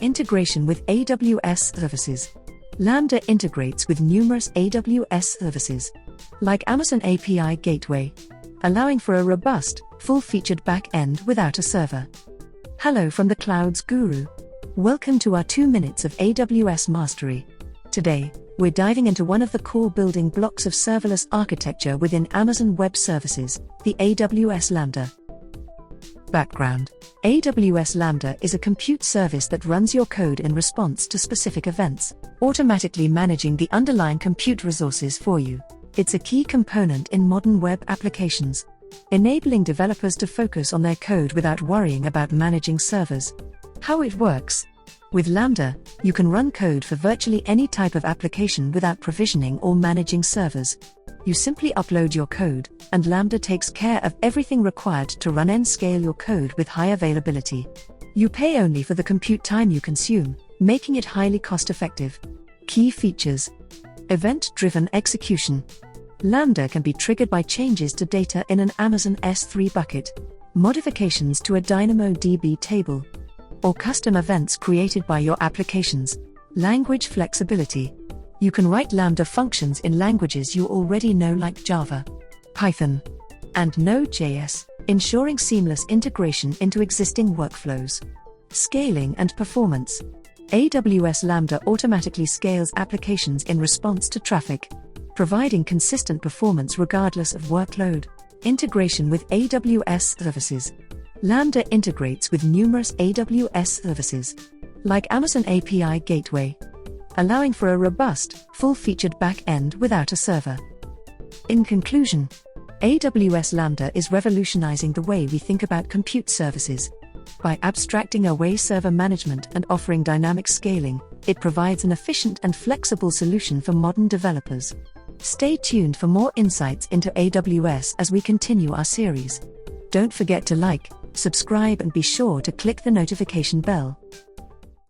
Integration with AWS services. Lambda integrates with numerous AWS services, like Amazon API Gateway, allowing for a robust, full-featured back-end without a server. Hello from the Cloud's Guru. Welcome to our 2 minutes of AWS mastery. Today, we're diving into one of the core building blocks of serverless architecture within Amazon Web Services, the AWS Lambda. Background: AWS Lambda is a compute service that runs your code in response to specific events, automatically managing the underlying compute resources for you. It's a key component in modern web applications, enabling developers to focus on their code without worrying about managing servers. How it works: with Lambda, you can run code for virtually any type of application without provisioning or managing servers. You simply upload your code, and Lambda takes care of everything required to run and scale your code with high availability. You pay only for the compute time you consume, making it highly cost-effective. Key features: event-driven execution. Lambda can be triggered by changes to data in an Amazon S3 bucket, modifications to a DynamoDB table, or custom events created by your applications. Language flexibility. You can write Lambda functions in languages you already know like Java, Python, and Node.js, ensuring seamless integration into existing workflows. Scaling and performance. AWS Lambda automatically scales applications in response to traffic, providing consistent performance regardless of workload. Integration with AWS services. Lambda integrates with numerous AWS services, like Amazon API Gateway, allowing for a robust, full-featured back-end without a server. In conclusion, AWS Lambda is revolutionizing the way we think about compute services. By abstracting away server management and offering dynamic scaling, it provides an efficient and flexible solution for modern developers. Stay tuned for more insights into AWS as we continue our series. Don't forget to like, subscribe, and be sure to click the notification bell.